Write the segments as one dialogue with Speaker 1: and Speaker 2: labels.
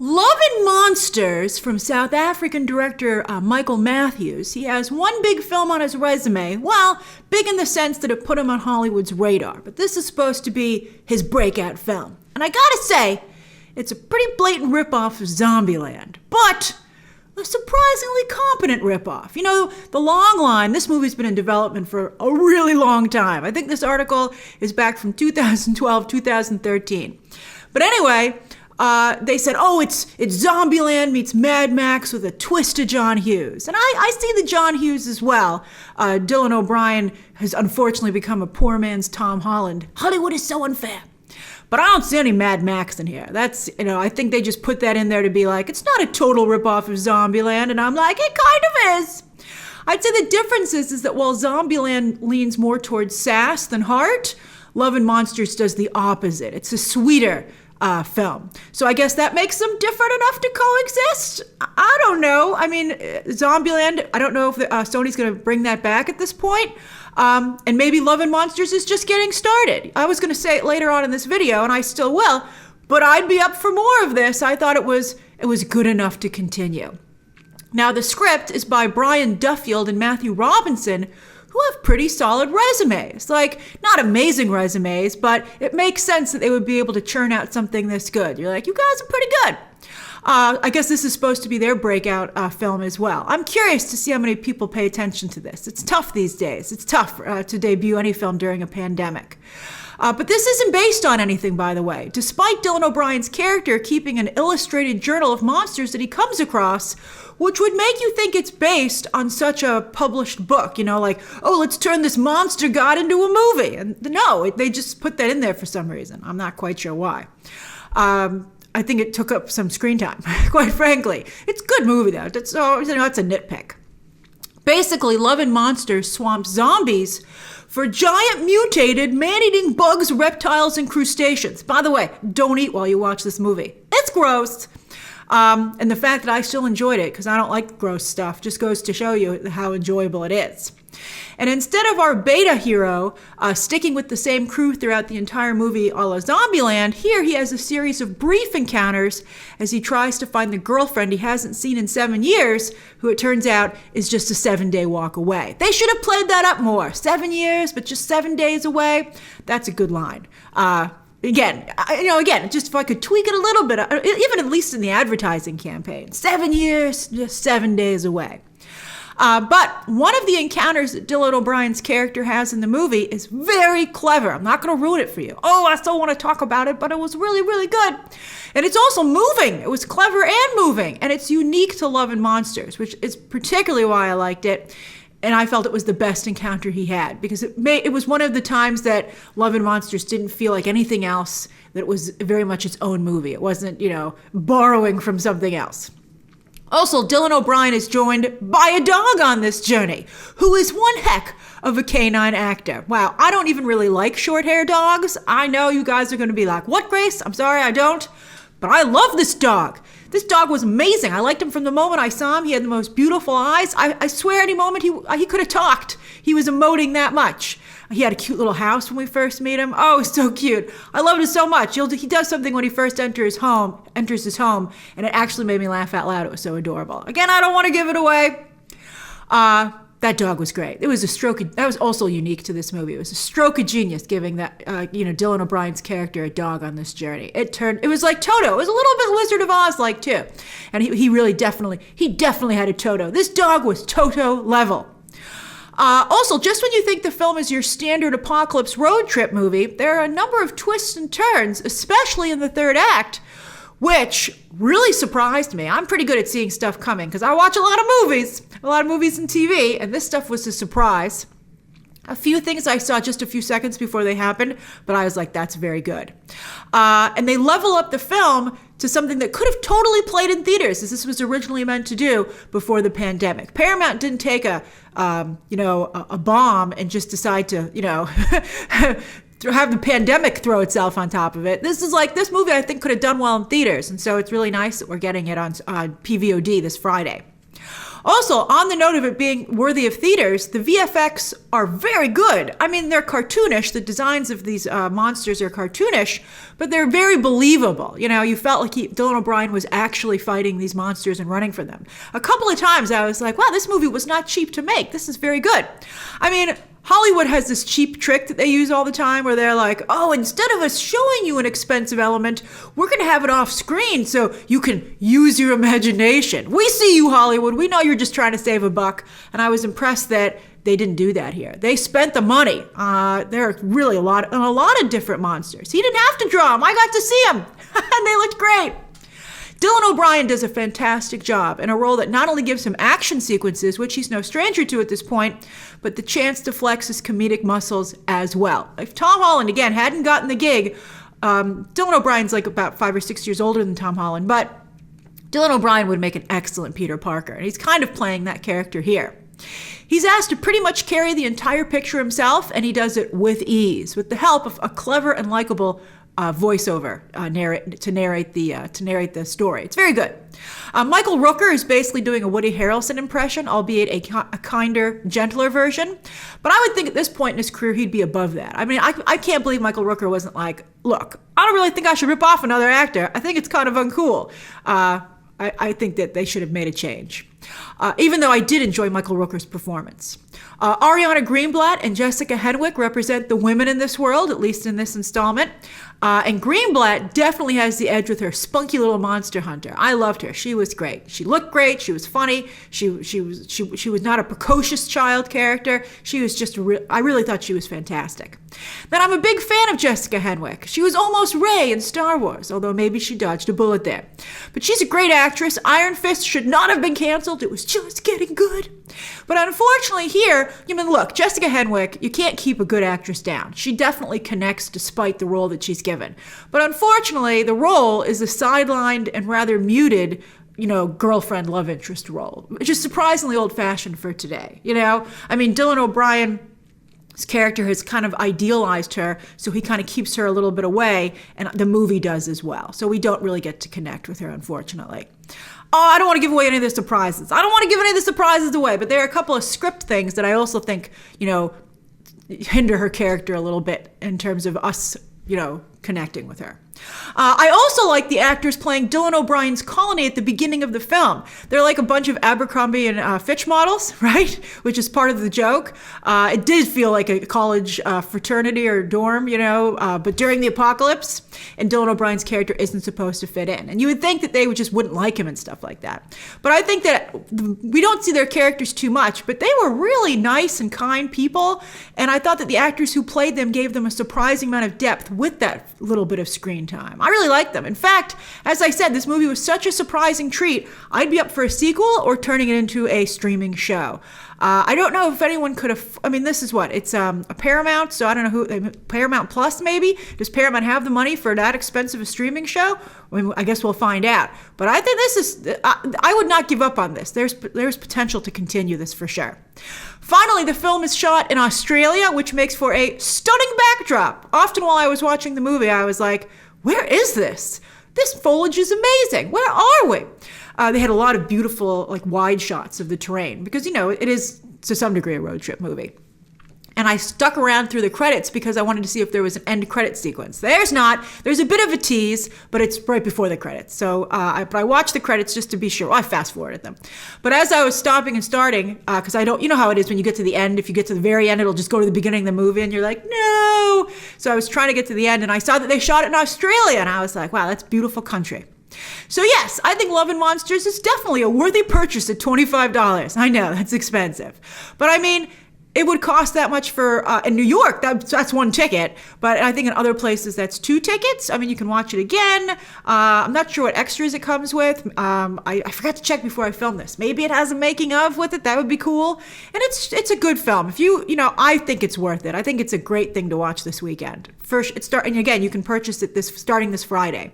Speaker 1: Love and Monsters from South African director Michael Matthews. He has one big film on his resume. Well, big in the sense that it put him on Hollywood's radar. But this is supposed to be his breakout film. And I gotta say, it's a pretty blatant ripoff of Zombieland. But a surprisingly competent ripoff. You know, the long line, this movie's been in development for a really long time. I think this article is back from 2012, 2013. But anyway, they said, oh, it's Zombieland meets Mad Max with a twist to John Hughes. And I see the John Hughes as well. Dylan O'Brien has unfortunately become a poor man's Tom Holland. Hollywood is so unfair. But I don't see any Mad Max in here. That's, I think they just put that in there to be like, it's not a total ripoff of Zombieland. And I'm like, it kind of is. I'd say the difference is that while Zombieland leans more towards sass than heart, Love and Monsters does the opposite. It's a sweeter film. So I guess that makes them different enough to coexist? I don't know. I mean, Zombieland, I don't know if Sony's going to bring that back at this point. And maybe Love and Monsters is just getting started. I was going to say it later on in this video, and I still will, but I'd be up for more of this. I thought it was good enough to continue. Now, the script is by Brian Duffield and Matthew Robinson, who have pretty solid resumes. Like, not amazing resumes, but it makes sense that they would be able to churn out something this good. You're like, you guys are pretty good. I guess this is supposed to be their breakout film as well. I'm curious to see how many people pay attention to this. It's tough these days. It's tough to debut any film during a pandemic. But this isn't based on anything, by the way. Despite Dylan O'Brien's character keeping an illustrated journal of monsters that he comes across, which would make you think it's based on such a published book, like, oh, let's turn this monster god into a movie. And no, they just put that in there for some reason. I'm not quite sure why. I think it took up some screen time, quite frankly. It's a good movie, though. It's a nitpick. Basically, Love and Monsters swamps zombies for giant mutated man-eating bugs, reptiles, and crustaceans. By the way, don't eat while you watch this movie. It's gross. And the fact that I still enjoyed it, because I don't like gross stuff, just goes to show you how enjoyable it is. And instead of our beta hero sticking with the same crew throughout the entire movie a la Zombieland, here he has a series of brief encounters as he tries to find the girlfriend he hasn't seen in 7 years, who it turns out is just a 7-day walk away. They should have played that up more. 7 years, but just 7 days away. That's a good line. Again, just if I could tweak it a little bit, even at least in the advertising campaign. 7 years, just 7 days away. But one of the encounters that Dylan O'Brien's character has in the movie is very clever. I'm not going to ruin it for you. Oh, I still want to talk about it, but it was really, really good. And it's also moving. It was clever and moving. And it's unique to Love and Monsters, which is particularly why I liked it. And I felt it was the best encounter he had, because it was one of the times that Love and Monsters didn't feel like anything else, that it was very much its own movie. It wasn't, borrowing from something else. Also, Dylan O'Brien is joined by a dog on this journey, who is one heck of a canine actor. Wow, I don't even really like short-haired dogs. I know you guys are going to be like, what, Grace? I'm sorry, I don't. But I love this dog. This dog was amazing. I liked him from the moment I saw him. He had the most beautiful eyes. I swear any moment he could have talked. He was emoting that much. He had a cute little house when we first meet him. Oh, so cute. I loved it so much. He does something when he first enters his home, and it actually made me laugh out loud. It was so adorable. Again, I don't want to give it away. That dog was great. It was that was also unique to this movie. It was a stroke of genius giving that, Dylan O'Brien's character a dog on this journey. It was like Toto. It was a little bit Wizard of Oz-like too. And he definitely had a Toto. This dog was Toto level. Also, just when you think the film is your standard apocalypse road trip movie, there are a number of twists and turns, especially in the third act, which really surprised me. I'm pretty good at seeing stuff coming because I watch a lot of movies and TV, and this stuff was a surprise. A few things I saw just a few seconds before they happened, but I was like, that's very good. And they level up the film to something that could have totally played in theaters, as this was originally meant to do before the pandemic. Paramount didn't take a bomb and just decide to, have the pandemic throw itself on top of it. This movie I think could have done well in theaters, and so it's really nice that we're getting it on PVOD this Friday. Also, on the note of it being worthy of theaters, the VFX are very good. I mean, they're cartoonish. The designs of these monsters are cartoonish, but they're very believable. You know, you felt like Dylan O'Brien was actually fighting these monsters and running from them. A couple of times I was like, wow, this movie was not cheap to make. This is very good. I mean, Hollywood has this cheap trick that they use all the time where they're like, oh, instead of us showing you an expensive element, we're going to have it off screen so you can use your imagination. We see you, Hollywood. We know you're just trying to save a buck. And I was impressed that they didn't do that here. They spent the money. There are really a lot of different monsters. He didn't have to draw them. I got to see them. And they looked great. Dylan O'Brien does a fantastic job in a role that not only gives him action sequences, which he's no stranger to at this point, but the chance to flex his comedic muscles as well. If Tom Holland, again, hadn't gotten the gig, Dylan O'Brien's like about 5 or 6 years older than Tom Holland, but Dylan O'Brien would make an excellent Peter Parker, and he's kind of playing that character here. He's asked to pretty much carry the entire picture himself, and he does it with ease, with the help of a clever and likable voiceover to narrate the story. It's very good. Michael Rooker is basically doing a Woody Harrelson impression, albeit a kinder, gentler version. But I would think at this point in his career, he'd be above that. I mean, I can't believe Michael Rooker wasn't like, look, I don't really think I should rip off another actor. I think it's kind of uncool. I think that they should have made a change. Even though I did enjoy Michael Rooker's performance. Ariana Greenblatt and Jessica Henwick represent the women in this world, at least in this installment. And Greenblatt definitely has the edge with her spunky little monster hunter. I loved her. She was great. She looked great. She was funny. She was not a precocious child character. She was just, I really thought she was fantastic. Then I'm a big fan of Jessica Henwick. She was almost Rey in Star Wars, although maybe she dodged a bullet there. But she's a great actress. Iron Fist should not have been canceled. It was just getting good. But unfortunately here, look, Jessica Henwick, you can't keep a good actress down. She definitely connects despite the role that she's given. But unfortunately, the role is a sidelined and rather muted, girlfriend love interest role, which is surprisingly old-fashioned for today. I mean, Dylan O'Brien's character has kind of idealized her, so he kind of keeps her a little bit away, and the movie does as well. So we don't really get to connect with her, unfortunately. Oh, I don't want to give away any of the surprises. I don't want to give any of the surprises away, but there are a couple of script things that I also think, hinder her character a little bit in terms of us, connecting with her. I also like the actors playing Dylan O'Brien's colony at the beginning of the film. They're like a bunch of Abercrombie and Fitch models, right? Which is part of the joke. It did feel like a college fraternity or dorm, but during the apocalypse, and Dylan O'Brien's character isn't supposed to fit in. And you would think that they just wouldn't like him and stuff like that. But I think that we don't see their characters too much, but they were really nice and kind people. And I thought that the actors who played them gave them a surprising amount of depth with that little bit of screen time. I really liked them. In fact, as I said, this movie was such a surprising treat. I'd be up for a sequel or turning it into a streaming show. I don't know if anyone could have, this is what? It's a Paramount, so I don't know Paramount Plus maybe? Does Paramount have the money for that expensive a streaming show? I guess we'll find out. But I think this is, I would not give up on this. There's potential to continue this for sure. Finally, the film is shot in Australia, which makes for a stunning backdrop. Often while I was watching the movie, I was like, where is this? This foliage is amazing. Where are we? They had a lot of beautiful, wide shots of the terrain because, it is to some degree a road trip movie. And I stuck around through the credits because I wanted to see if there was an end credit sequence. There's not. There's a bit of a tease, but it's right before the credits. So but I watched the credits just to be sure. Well, I fast-forwarded them. But as I was stopping and starting, because I don't, you know how it is when you get to the end, if you get to the very end, it'll just go to the beginning of the movie, and you're like, no. So I was trying to get to the end, and I saw that they shot it in Australia, and I was like, wow, that's beautiful country. So yes, I think Love and Monsters is definitely a worthy purchase at $25. I know, that's expensive. But it would cost that much for, in New York, that's one ticket, but I think in other places that's 2 tickets. You can watch it again. I'm not sure what extras it comes with. I forgot to check before I filmed this. Maybe it has a making of with it. That would be cool. And it's a good film. If I think it's worth it. I think it's a great thing to watch this weekend. And again, you can purchase it starting this Friday.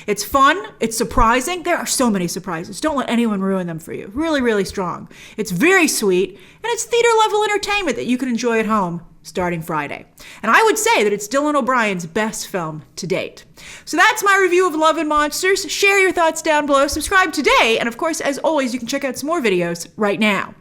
Speaker 1: It's fun. It's surprising. There are so many surprises. Don't let anyone ruin them for you. Really, really strong. It's very sweet, and it's theater level entertainment that you can enjoy at home. starting Friday. And I would say that it's Dylan O'Brien's best film to date. So that's my review of Love and Monsters. Share your thoughts down below. Subscribe today. And of course, as always, you can check out some more videos right now.